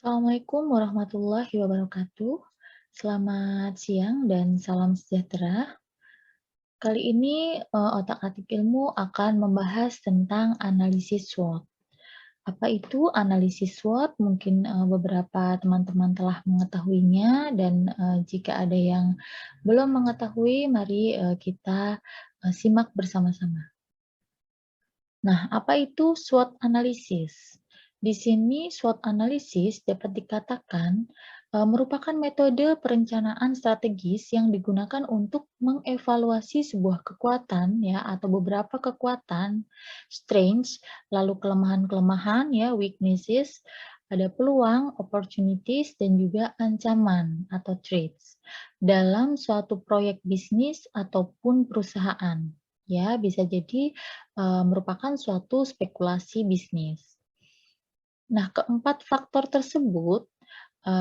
Assalamualaikum warahmatullahi wabarakatuh. Selamat siang dan salam sejahtera. Kali ini otak-atik ilmu akan membahas tentang analisis SWOT. Apa itu analisis SWOT? Mungkin beberapa teman-teman telah mengetahuinya dan jika ada yang belum mengetahui, mari kita simak bersama-sama. Nah, apa itu SWOT analisis? Di sini SWOT analisis dapat dikatakan merupakan metode perencanaan strategis yang digunakan untuk mengevaluasi sebuah kekuatan ya atau beberapa kekuatan, strengths, lalu kelemahan-kelemahan ya, weaknesses, ada peluang, opportunities dan juga ancaman atau threats dalam suatu proyek bisnis ataupun perusahaan. Ya, bisa jadi merupakan suatu spekulasi bisnis. Nah, keempat faktor tersebut,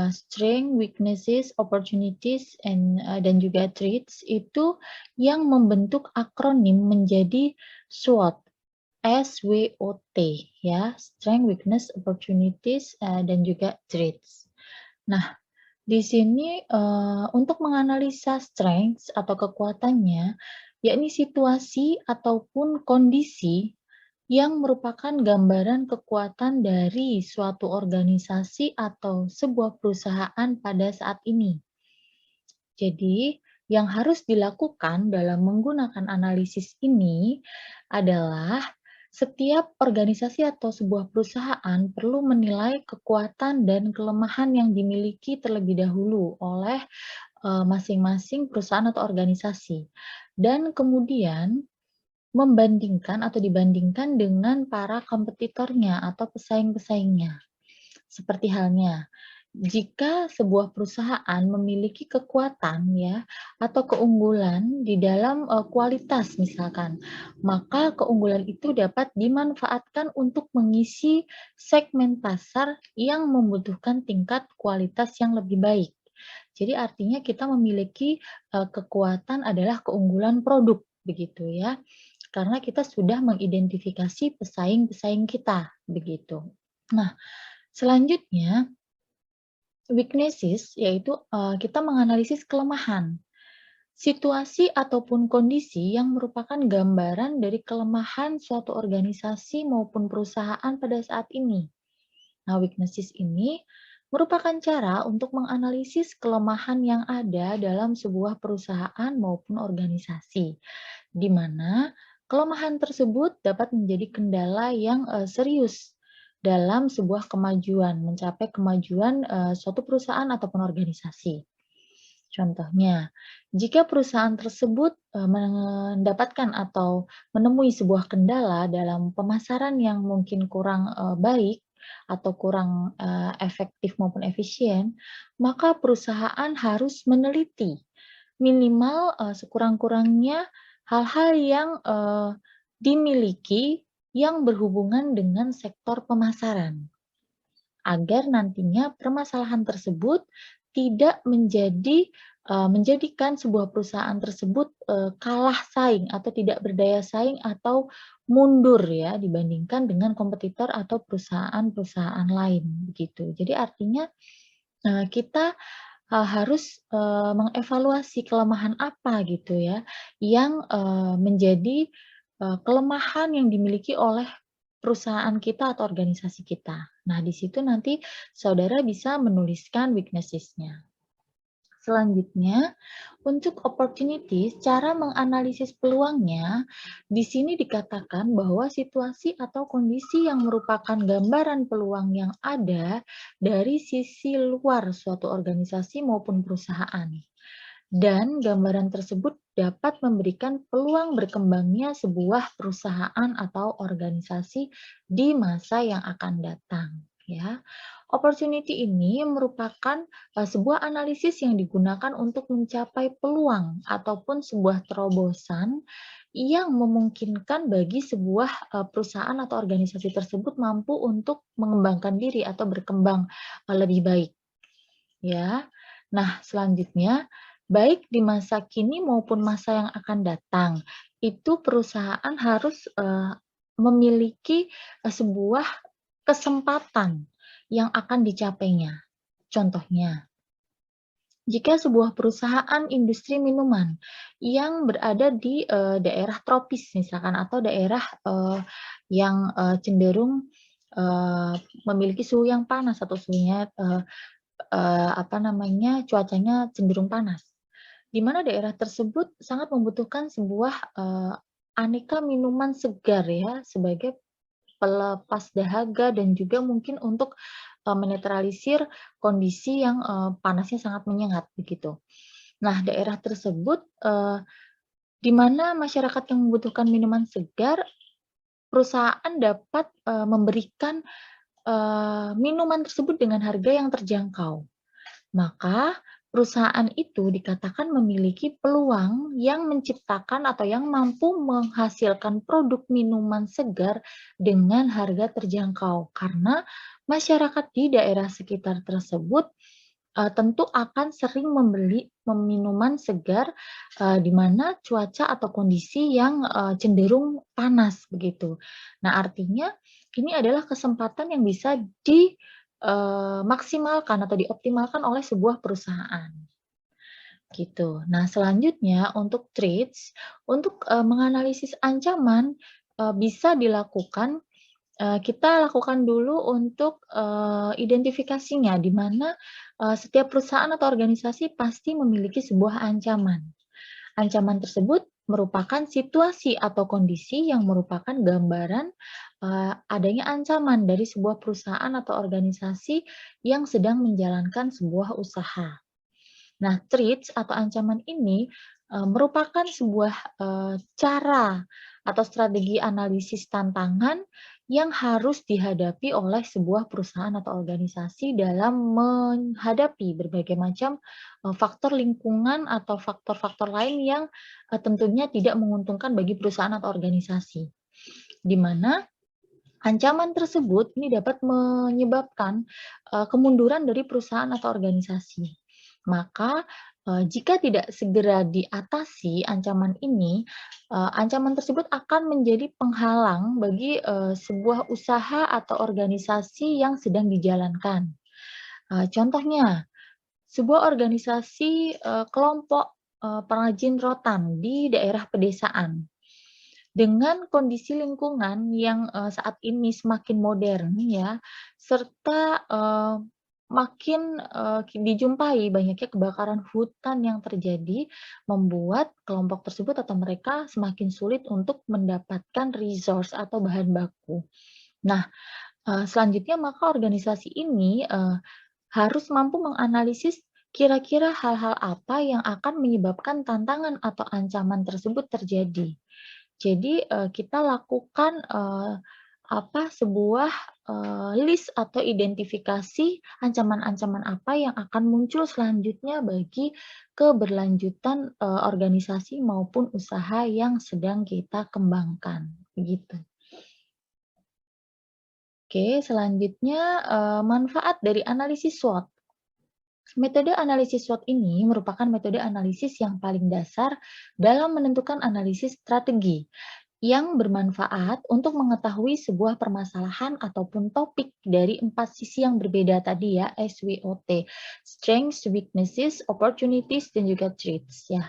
strength, weaknesses, opportunities, dan juga threats itu yang membentuk akronim menjadi SWOT, SWOT ya, strength, weakness, opportunities, dan juga threats. Nah, di sini untuk menganalisa strengths atau kekuatannya, yakni situasi ataupun kondisi yang merupakan gambaran kekuatan dari suatu organisasi atau sebuah perusahaan pada saat ini. Jadi, yang harus dilakukan dalam menggunakan analisis ini adalah setiap organisasi atau sebuah perusahaan perlu menilai kekuatan dan kelemahan yang dimiliki terlebih dahulu oleh masing-masing perusahaan atau organisasi. Dan kemudian membandingkan atau dibandingkan dengan para kompetitornya atau pesaing-pesaingnya. Seperti halnya, jika sebuah perusahaan memiliki kekuatan ya atau keunggulan di dalam kualitas misalkan, maka keunggulan itu dapat dimanfaatkan untuk mengisi segmen pasar yang membutuhkan tingkat kualitas yang lebih baik. Jadi artinya kita memiliki kekuatan adalah keunggulan produk begitu ya. Karena kita sudah mengidentifikasi pesaing-pesaing kita begitu. Nah, selanjutnya weaknesses yaitu kita menganalisis kelemahan. Situasi ataupun kondisi yang merupakan gambaran dari kelemahan suatu organisasi maupun perusahaan pada saat ini. Nah, weaknesses ini merupakan cara untuk menganalisis kelemahan yang ada dalam sebuah perusahaan maupun organisasi, di mana kelemahan tersebut dapat menjadi kendala yang serius dalam sebuah kemajuan, mencapai kemajuan suatu perusahaan ataupun organisasi. Contohnya, jika perusahaan tersebut mendapatkan atau menemui sebuah kendala dalam pemasaran yang mungkin kurang baik atau kurang efektif maupun efisien, maka perusahaan harus meneliti minimal sekurang-kurangnya hal-hal yang dimiliki yang berhubungan dengan sektor pemasaran agar nantinya permasalahan tersebut tidak menjadikan sebuah perusahaan tersebut kalah saing atau tidak berdaya saing atau mundur ya dibandingkan dengan kompetitor atau perusahaan-perusahaan lain begitu. Jadi artinya kita harus mengevaluasi kelemahan apa gitu ya yang menjadi kelemahan yang dimiliki oleh perusahaan kita atau organisasi kita. Nah, di situ nanti saudara bisa menuliskan weaknesses-nya. Selanjutnya, untuk opportunities, cara menganalisis peluangnya, di sini dikatakan bahwa situasi atau kondisi yang merupakan gambaran peluang yang ada dari sisi luar suatu organisasi maupun perusahaan. Dan gambaran tersebut dapat memberikan peluang berkembangnya sebuah perusahaan atau organisasi di masa yang akan datang. Ya, opportunity ini merupakan sebuah analisis yang digunakan untuk mencapai peluang ataupun sebuah terobosan yang memungkinkan bagi sebuah perusahaan atau organisasi tersebut mampu untuk mengembangkan diri atau berkembang lebih baik. Ya, nah selanjutnya baik di masa kini maupun masa yang akan datang itu perusahaan harus memiliki sebuah kesempatan yang akan dicapainya. Contohnya, jika sebuah perusahaan industri minuman yang berada di, daerah tropis misalkan atau daerah, yang, cenderung, eee, memiliki suhu yang panas atau suhunya, apa namanya, cuacanya cenderung panas, di mana daerah tersebut sangat membutuhkan sebuah, aneka minuman segar ya, sebagai pelepas dahaga dan juga mungkin untuk, menetralisir kondisi yang, panasnya sangat menyengat begitu. Nah, daerah tersebut, di mana masyarakat yang membutuhkan minuman segar, perusahaan dapat, memberikan, minuman tersebut dengan harga yang terjangkau. Maka perusahaan itu dikatakan memiliki peluang yang menciptakan atau yang mampu menghasilkan produk minuman segar dengan harga terjangkau. Karena masyarakat di daerah sekitar tersebut tentu akan sering membeli minuman segar, di mana cuaca atau kondisi yang, cenderung panas begitu. Nah, artinya ini adalah kesempatan yang bisa maksimalkan atau dioptimalkan oleh sebuah perusahaan, gitu. Nah, selanjutnya untuk treats, untuk, menganalisis ancaman, bisa dilakukan, kita lakukan dulu untuk, identifikasinya, di mana, setiap perusahaan atau organisasi pasti memiliki sebuah ancaman. Ancaman tersebut merupakan situasi atau kondisi yang merupakan gambaran, adanya ancaman dari sebuah perusahaan atau organisasi yang sedang menjalankan sebuah usaha. Nah, threats atau ancaman ini, merupakan sebuah, cara atau strategi analisis tantangan yang harus dihadapi oleh sebuah perusahaan atau organisasi dalam menghadapi berbagai macam, faktor lingkungan atau faktor-faktor lain yang, tentunya tidak menguntungkan bagi perusahaan atau organisasi. Di mana ancaman tersebut ini dapat menyebabkan, kemunduran dari perusahaan atau organisasi. Maka, jika tidak segera diatasi ancaman ini, ancaman tersebut akan menjadi penghalang bagi, sebuah usaha atau organisasi yang sedang dijalankan. Contohnya, sebuah organisasi, kelompok, pengrajin rotan di daerah pedesaan. Dengan kondisi lingkungan yang, saat ini semakin modern ya, serta, makin, dijumpai banyaknya kebakaran hutan yang terjadi, membuat kelompok tersebut atau mereka semakin sulit untuk mendapatkan resource atau bahan baku. Nah, selanjutnya maka organisasi ini, harus mampu menganalisis kira-kira hal-hal apa yang akan menyebabkan tantangan atau ancaman tersebut terjadi. Jadi, kita lakukan, sebuah, list atau identifikasi ancaman-ancaman apa yang akan muncul selanjutnya bagi keberlanjutan, organisasi maupun usaha yang sedang kita kembangkan, begitu. Oke, selanjutnya, manfaat dari analisis SWOT. Metode analisis SWOT ini merupakan metode analisis yang paling dasar dalam menentukan analisis strategi yang bermanfaat untuk mengetahui sebuah permasalahan ataupun topik dari 4 sisi yang berbeda tadi ya, SWOT, strengths, weaknesses, opportunities, dan juga threats ya.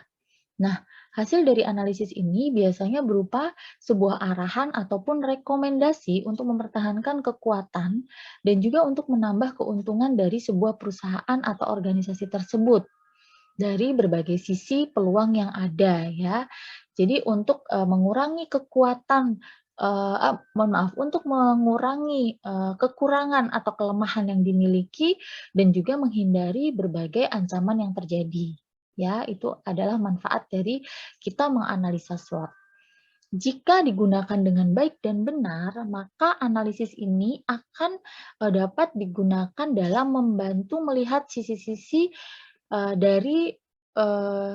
Nah, hasil dari analisis ini biasanya berupa sebuah arahan ataupun rekomendasi untuk mempertahankan kekuatan dan juga untuk menambah keuntungan dari sebuah perusahaan atau organisasi tersebut dari berbagai sisi peluang yang ada ya. Jadi untuk, mengurangi kekuatan, mohon maaf, untuk mengurangi, kekurangan atau kelemahan yang dimiliki dan juga menghindari berbagai ancaman yang terjadi. Ya, itu adalah manfaat dari kita menganalisa SWOT. Jika digunakan dengan baik dan benar, maka analisis ini akan, dapat digunakan dalam membantu melihat sisi-sisi, dari,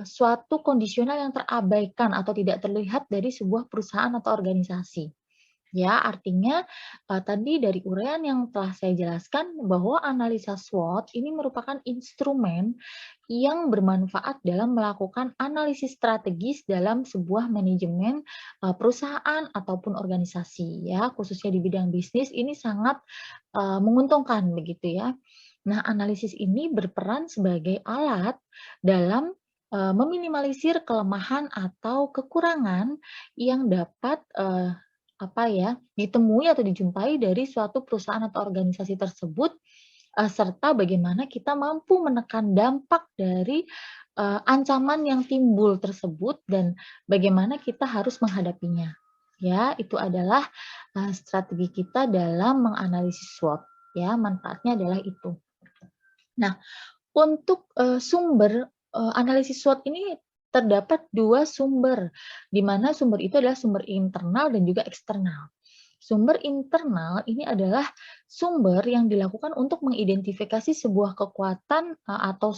suatu kondisional yang terabaikan atau tidak terlihat dari sebuah perusahaan atau organisasi. Ya, artinya tadi dari uraian yang telah saya jelaskan bahwa analisa SWOT ini merupakan instrumen yang bermanfaat dalam melakukan analisis strategis dalam sebuah manajemen perusahaan ataupun organisasi ya, khususnya di bidang bisnis ini sangat menguntungkan begitu ya. Nah, analisis ini berperan sebagai alat dalam meminimalisir kelemahan atau kekurangan yang dapat apa ya, ditemui atau dijumpai dari suatu perusahaan atau organisasi tersebut, serta bagaimana kita mampu menekan dampak dari, ancaman yang timbul tersebut dan bagaimana kita harus menghadapinya. Ya, itu adalah, strategi kita dalam menganalisis SWOT, ya, manfaatnya adalah itu. Nah, untuk, sumber, analisis SWOT ini terdapat 2 sumber, di mana sumber itu adalah sumber internal dan juga eksternal. Sumber internal ini adalah sumber yang dilakukan untuk mengidentifikasi sebuah kekuatan, atau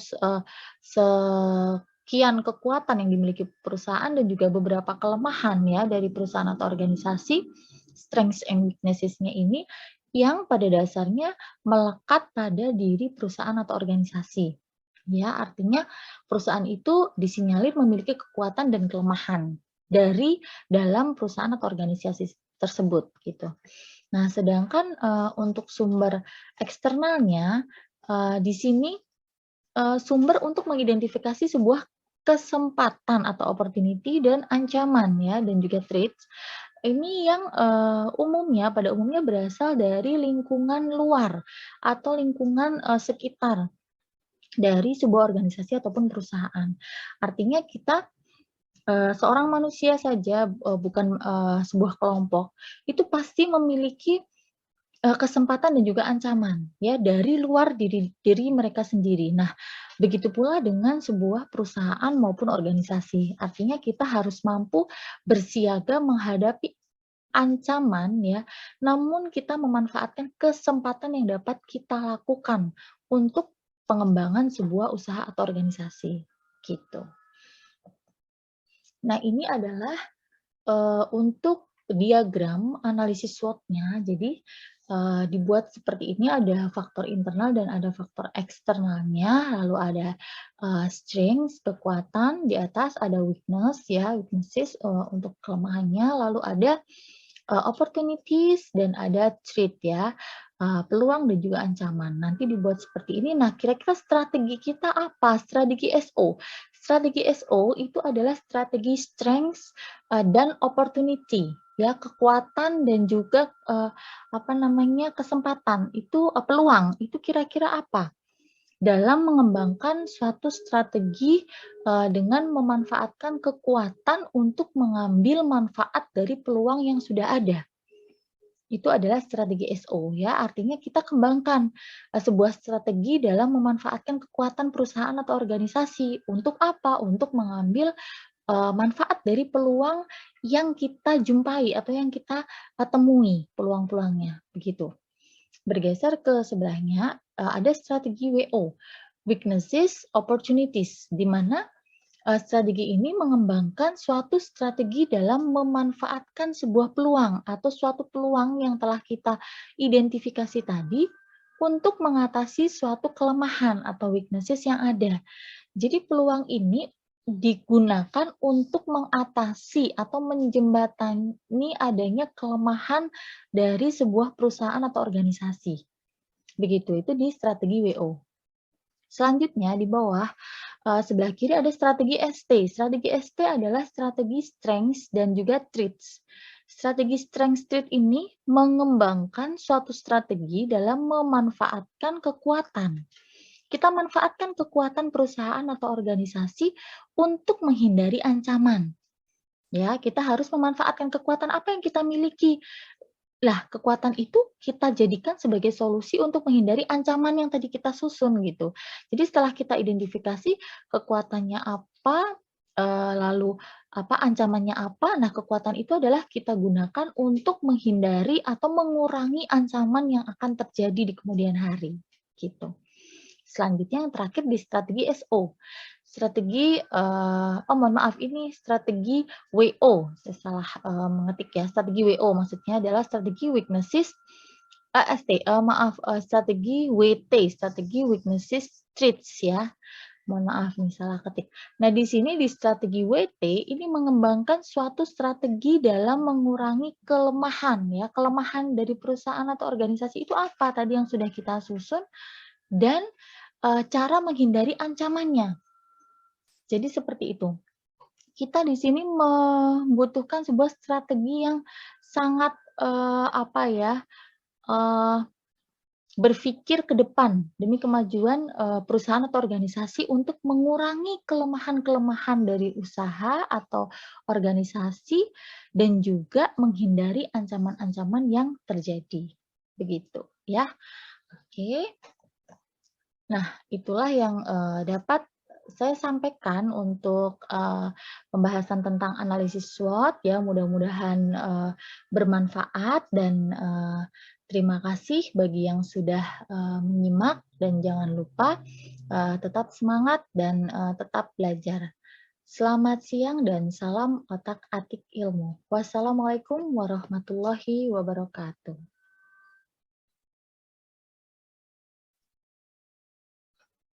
sekian kekuatan yang dimiliki perusahaan dan juga beberapa kelemahan ya dari perusahaan atau organisasi, strengths and weaknesses-nya ini yang pada dasarnya melekat pada diri perusahaan atau organisasi. Ya, artinya perusahaan itu disinyalir memiliki kekuatan dan kelemahan dari dalam perusahaan atau organisasi tersebut gitu. Nah, sedangkan untuk sumber eksternalnya di sini sumber untuk mengidentifikasi sebuah kesempatan atau opportunity dan ancaman ya dan juga threats ini yang pada umumnya berasal dari lingkungan luar atau lingkungan sekitar dari sebuah organisasi ataupun perusahaan. Artinya kita seorang manusia saja, bukan sebuah kelompok, itu pasti memiliki kesempatan dan juga ancaman ya dari luar diri diri mereka sendiri. Nah, begitu pula dengan sebuah perusahaan maupun organisasi. Artinya kita harus mampu bersiaga menghadapi ancaman ya, namun kita memanfaatkan kesempatan yang dapat kita lakukan untuk pengembangan sebuah usaha atau organisasi, gitu. Nah, ini adalah untuk diagram analisis SWOT-nya, jadi dibuat seperti ini, ada faktor internal dan ada faktor eksternalnya, lalu ada strength, kekuatan, di atas ada weakness ya, weaknesses untuk kelemahannya, lalu ada opportunities dan ada threat ya, peluang dan juga ancaman. Nanti dibuat seperti ini. Nah, kira-kira strategi kita apa? Strategi SO. Strategi SO itu adalah strategi strength dan opportunity ya, kekuatan dan juga apa namanya kesempatan. Itu peluang. Itu kira-kira apa? Dalam mengembangkan suatu strategi dengan memanfaatkan kekuatan untuk mengambil manfaat dari peluang yang sudah ada. Itu adalah strategi SO ya, artinya kita kembangkan sebuah strategi dalam memanfaatkan kekuatan perusahaan atau organisasi. Untuk apa? Untuk mengambil manfaat dari peluang yang kita jumpai atau yang kita temui peluang-peluangnya, begitu. Bergeser ke sebelahnya, ada strategi WO, weaknesses, opportunities, di mana strategi ini mengembangkan suatu strategi dalam memanfaatkan sebuah peluang atau suatu peluang yang telah kita identifikasi tadi untuk mengatasi suatu kelemahan atau weaknesses yang ada. Jadi peluang ini digunakan untuk mengatasi atau menjembatani adanya kelemahan dari sebuah perusahaan atau organisasi. Begitu, itu di strategi WO. Selanjutnya di bawah sebelah kiri ada strategi ST. Strategi ST adalah strategi strengths dan juga traits. Strategi strength trait ini mengembangkan suatu strategi dalam memanfaatkan kekuatan. Kita manfaatkan kekuatan perusahaan atau organisasi untuk menghindari ancaman. Ya, kita harus memanfaatkan kekuatan apa yang kita miliki. Lah, kekuatan itu kita jadikan sebagai solusi untuk menghindari ancaman yang tadi kita susun gitu. Jadi setelah kita identifikasi kekuatannya apa, lalu apa ancamannya apa, nah kekuatan itu adalah kita gunakan untuk menghindari atau mengurangi ancaman yang akan terjadi di kemudian hari, gitu. Selanjutnya yang terakhir di strategi SO. Strategi, mohon maaf ini strategi WO, saya salah, mengetik ya, strategi WO maksudnya adalah strategi weaknesses maaf, strategi WT, strategi weaknesses traits ya. Mohon maaf nih salah ketik. Nah, di sini di strategi WT ini mengembangkan suatu strategi dalam mengurangi kelemahan ya. Kelemahan dari perusahaan atau organisasi itu apa tadi yang sudah kita susun dan cara menghindari ancamannya. Jadi seperti itu. Kita di sini membutuhkan sebuah strategi yang sangat apa ya, eee, berpikir ke depan demi kemajuan perusahaan atau organisasi untuk mengurangi kelemahan-kelemahan dari usaha atau organisasi dan juga menghindari ancaman-ancaman yang terjadi. Begitu ya. Oke. Nah, itulah yang dapat saya sampaikan untuk pembahasan tentang analisis SWOT ya. Mudah-mudahan bermanfaat dan terima kasih bagi yang sudah menyimak dan jangan lupa tetap semangat dan tetap belajar. Selamat siang dan salam otak-atik ilmu. Wassalamualaikum warahmatullahi wabarakatuh.